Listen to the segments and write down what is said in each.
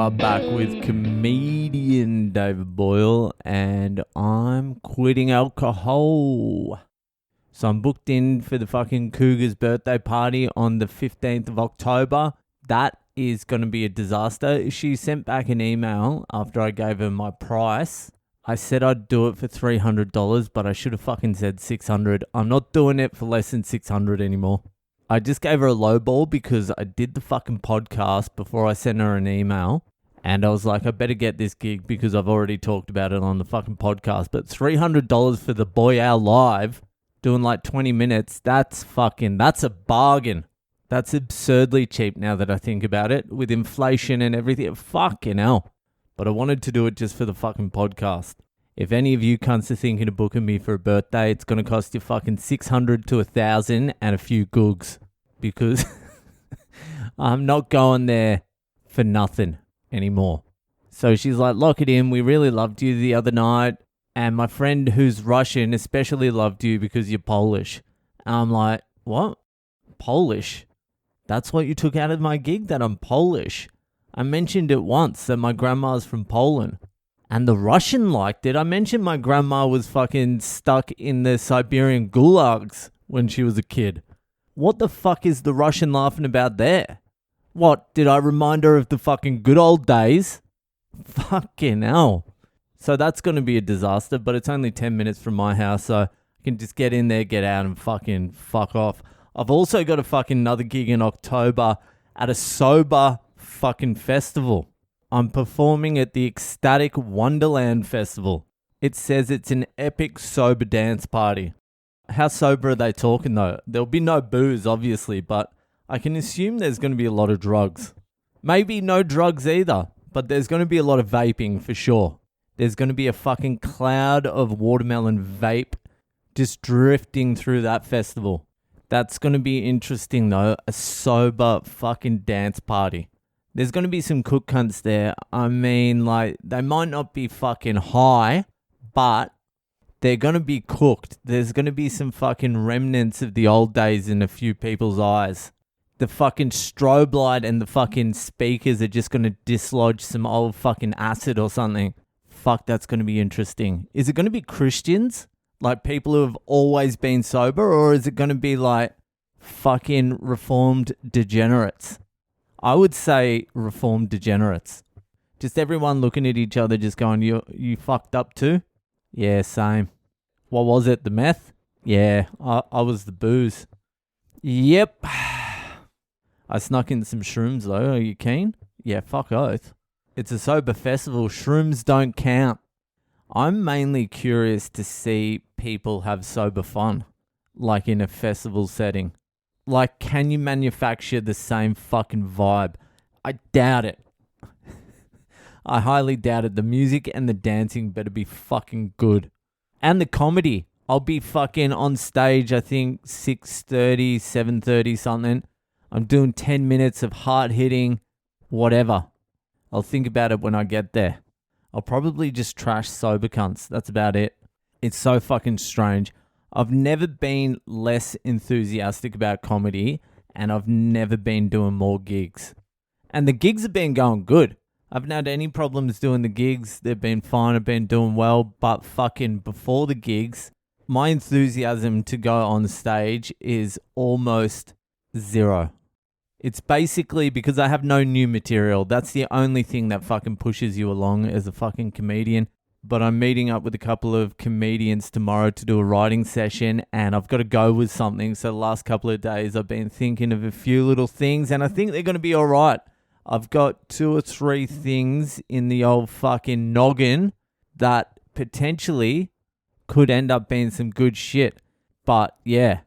are back with comedian David Boyle, and I'm quitting alcohol. So I'm booked in for the fucking Cougar's birthday party on the 15th of October. That is going to be a disaster. She sent back an email after I gave her my price. I said I'd do it for $300, but I should have fucking said $600. I'm not doing it for less than $600 anymore. I just gave her a low ball because I did the fucking podcast before I sent her an email. And I was like, I better get this gig because I've already talked about it on the fucking podcast. But $300 for the Boy Owl Live, doing like 20 minutes, that's a bargain. That's absurdly cheap now that I think about it. With inflation and everything, fucking hell. But I wanted to do it just for the fucking podcast. If any of you cunts are thinking of booking me for a birthday, it's going to cost you fucking $600 to $1,000 and a few googs. Because I'm not going there for nothing anymore. So she's like, lock it in. We really loved you the other night. And my friend who's Russian especially loved you because you're Polish. And I'm like, what? Polish? That's what you took out of my gig? That I'm Polish? I mentioned it once that my grandma's from Poland. And the Russian liked it. I mentioned my grandma was fucking stuck in the Siberian gulags when she was a kid. What the fuck is the Russian laughing about there? What, did I remind her of the fucking good old days? Fucking hell. So that's going to be a disaster, but it's only 10 minutes from my house, so I can just get in there, get out, and fucking fuck off. I've also got a fucking another gig in October at a sober fucking festival. I'm performing at the Ecstatic Wonderland Festival. It says it's an epic sober dance party. How sober are they talking though? There'll be no booze, obviously, but I can assume there's going to be a lot of drugs. Maybe no drugs either, but there's going to be a lot of vaping for sure. There's going to be a fucking cloud of watermelon vape just drifting through that festival. That's going to be interesting though, a sober fucking dance party. There's going to be some cook cunts there. I mean, like, they might not be fucking high, but they're going to be cooked. There's going to be some fucking remnants of the old days in a few people's eyes. The fucking strobe light and the fucking speakers are just going to dislodge some old fucking acid or something. Fuck, that's going to be interesting. Is it going to be Christians? Like people who have always been sober? Or is it going to be like fucking reformed degenerates? I would say reformed degenerates. Just everyone looking at each other just going, you fucked up too? Yeah, same. What was it, the meth? Yeah, I was the booze. Yep. I snuck in some shrooms though, are you keen? Yeah, fuck oath. It's a sober festival, shrooms don't count. I'm mainly curious to see people have sober fun, like in a festival setting. Like, can you manufacture the same fucking vibe? I doubt it. I highly doubt it. The music and the dancing better be fucking good. And the comedy. I'll be fucking on stage, I think, 6:30, 7:30 something. I'm doing 10 minutes of hard-hitting, whatever. I'll think about it when I get there. I'll probably just trash sober cunts. That's about it. It's so fucking strange. I've never been less enthusiastic about comedy, and I've never been doing more gigs. And the gigs have been going good. I haven't had any problems doing the gigs. They've been fine. I've been doing well. But fucking before the gigs, my enthusiasm to go on stage is almost zero. It's basically because I have no new material. That's the only thing that fucking pushes you along as a fucking comedian. But I'm meeting up with a couple of comedians tomorrow to do a writing session, and I've got to go with something. So the last couple of days I've been thinking of a few little things, and I think they're going to be all right. I've got 2 or 3 things in the old fucking noggin that potentially could end up being some good shit. But yeah,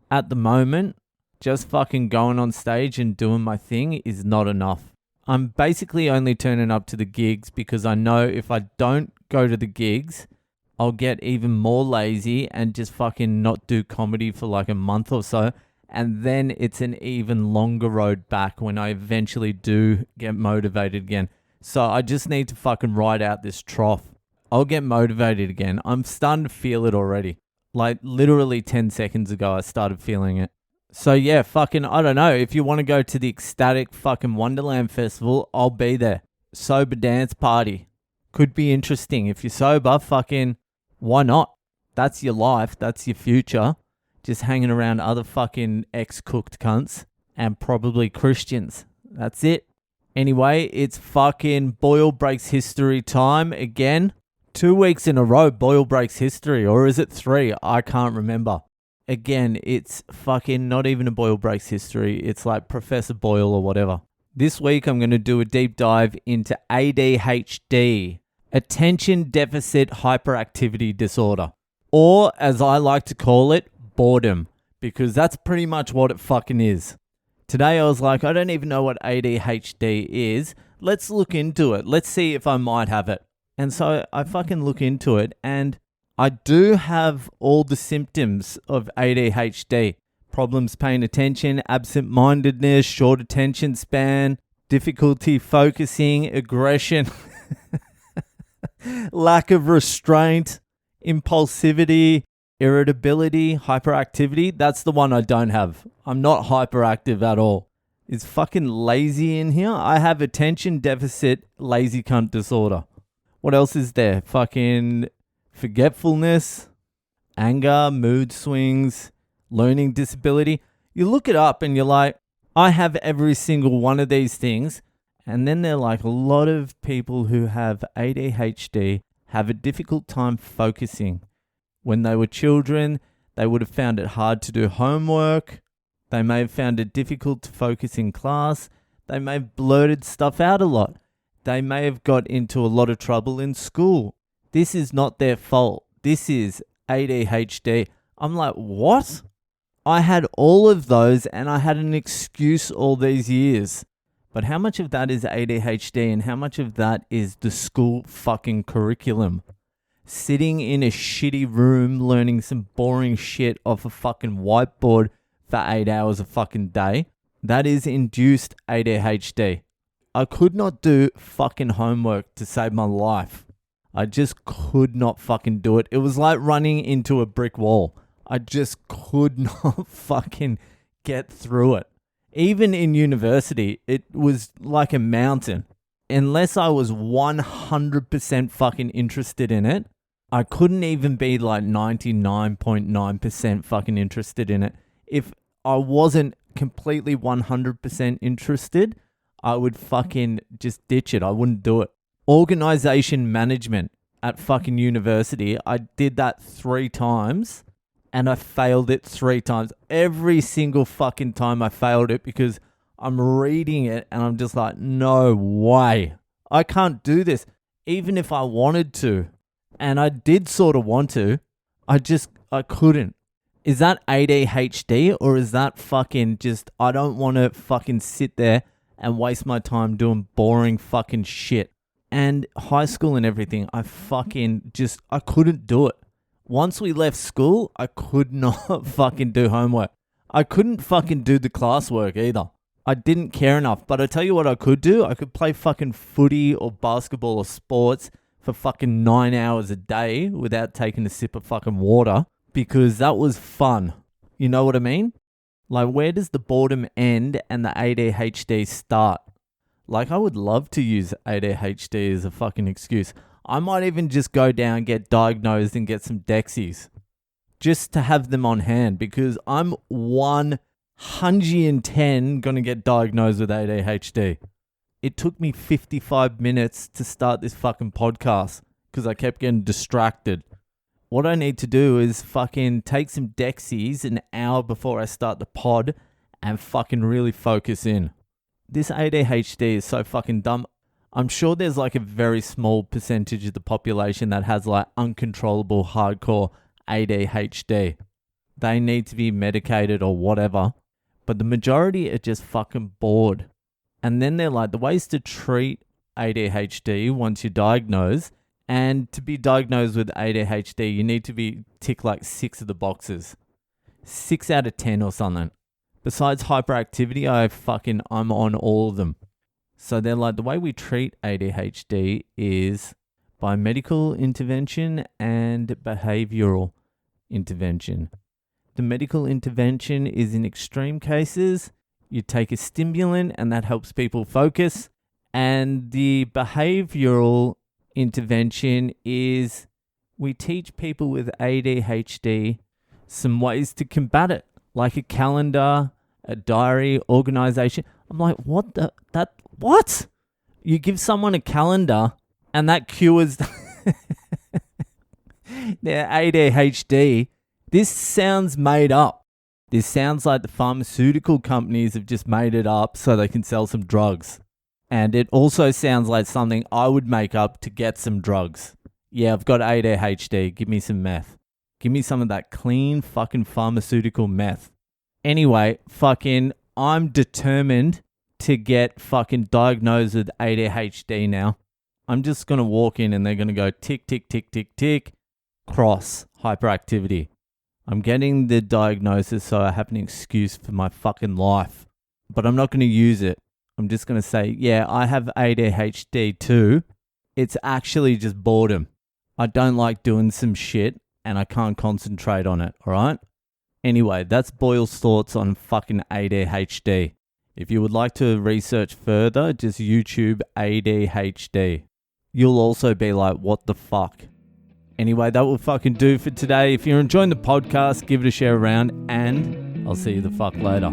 at the moment, just fucking going on stage and doing my thing is not enough. I'm basically only turning up to the gigs because I know if I don't go to the gigs, I'll get even more lazy and just fucking not do comedy for like a month or so. And then it's an even longer road back when I eventually do get motivated again. So I just need to fucking ride out this trough. I'll get motivated again. I'm starting to feel it already. Like literally 10 seconds ago, I started feeling it. So yeah, fucking, I don't know. If you want to go to the Ecstatic fucking Wonderland Festival, I'll be there. sober dance party. Could be interesting. If you're sober, fucking, why not? That's your life. That's your future. Just hanging around other fucking ex-cooked cunts and probably Christians. That's it. Anyway, it's fucking Boyle Breaks History time again. 2 weeks in a row, Boyle Breaks History. Or is it 3? I can't remember. Again, it's fucking not even a Boyle Breaks History. It's like Professor Boyle or whatever. This week, I'm going to do a deep dive into ADHD, Attention Deficit Hyperactivity Disorder. Or, as I like to call it, boredom. Because that's pretty much what it fucking is. Today, I was like, I don't even know what ADHD is. Let's look into it. Let's see if I might have it. And so I fucking look into it, and I do have all the symptoms of ADHD. Problems paying attention, absent-mindedness, short attention span, difficulty focusing, aggression, lack of restraint, impulsivity, irritability, hyperactivity. That's the one I don't have. I'm not hyperactive at all. Is fucking lazy in here? I have attention deficit lazy cunt disorder. What else is there? Fucking forgetfulness, anger, mood swings, learning disability. You look it up and you're like, I have every single one of these things. And then they're like, a lot of people who have ADHD have a difficult time focusing. When they were children, they would have found it hard to do homework. They may have found it difficult to focus in class. They may have blurted stuff out a lot. They may have got into a lot of trouble in school. This is not their fault. This is ADHD. I'm like, what? I had all of those and I had an excuse all these years. But how much of that is ADHD and how much of that is the school fucking curriculum? Sitting in a shitty room learning some boring shit off a fucking whiteboard for 8 hours a fucking day. That is induced ADHD. I could not do fucking homework to save my life. I just could not fucking do it. It was like running into a brick wall. I just could not fucking get through it. Even in university, it was like a mountain. Unless I was 100% fucking interested in it, I couldn't even be like 99.9% fucking interested in it. If I wasn't completely 100% interested, I would fucking just ditch it. I wouldn't do it. Organization management at fucking university. I did that 3 times and I failed it 3 times. Every single fucking time I failed it because I'm reading it and I'm just like, no way. I can't do this. Even if I wanted to. And I did sort of want to. I couldn't. Is that ADHD or is that fucking just, I don't want to fucking sit there and waste my time doing boring fucking shit. And high school and everything, I couldn't do it. Once we left school, I could not fucking do homework. I couldn't fucking do the classwork either. I didn't care enough. But I tell you what I could do. I could play fucking footy or basketball or sports for fucking 9 hours a day without taking a sip of fucking water because that was fun. You know what I mean? Like, where does the boredom end and the ADHD start? Like, I would love to use ADHD as a fucking excuse. I might even just go down, get diagnosed and get some Dexies just to have them on hand because I'm 110 going to get diagnosed with ADHD. It took me 55 minutes to start this fucking podcast because I kept getting distracted. What I need to do is fucking take some Dexies an hour before I start the pod and fucking really focus in. This ADHD is so fucking dumb. I'm sure there's like a very small percentage of the population that has like uncontrollable hardcore ADHD. They need to be medicated or whatever. But the majority are just fucking bored. And then they're like, the ways to treat ADHD once you're diagnosed, and to be diagnosed with ADHD, you need to be tick like 6 of the boxes. 6 out of 10 or something. Besides hyperactivity, I'm on all of them. So they're like, the way we treat ADHD is by medical intervention and behavioral intervention. The medical intervention is in extreme cases. You take a stimulant and that helps people focus. And the behavioral intervention is we teach people with ADHD some ways to combat it, like a calendar, a diary, organization. I'm like, what? You give someone a calendar and that cures their ADHD. This sounds made up. This sounds like the pharmaceutical companies have just made it up so they can sell some drugs. And it also sounds like something I would make up to get some drugs. Yeah, I've got ADHD. Give me some meth. Give me some of that clean fucking pharmaceutical meth. Anyway, I'm determined to get fucking diagnosed with ADHD now. I'm just going to walk in and they're going to go tick, tick, tick, tick, tick, cross, hyperactivity. I'm getting the diagnosis so I have an excuse for my fucking life. But I'm not going to use it. I'm just going to say, yeah, I have ADHD too. It's actually just boredom. I don't like doing some shit and I can't concentrate on it, all right? Anyway, that's Boyle's thoughts on fucking ADHD. If you would like to research further, just YouTube ADHD. You'll also be like, what the fuck? Anyway, that will fucking do for today. If you're enjoying the podcast, give it a share around and I'll see you the fuck later.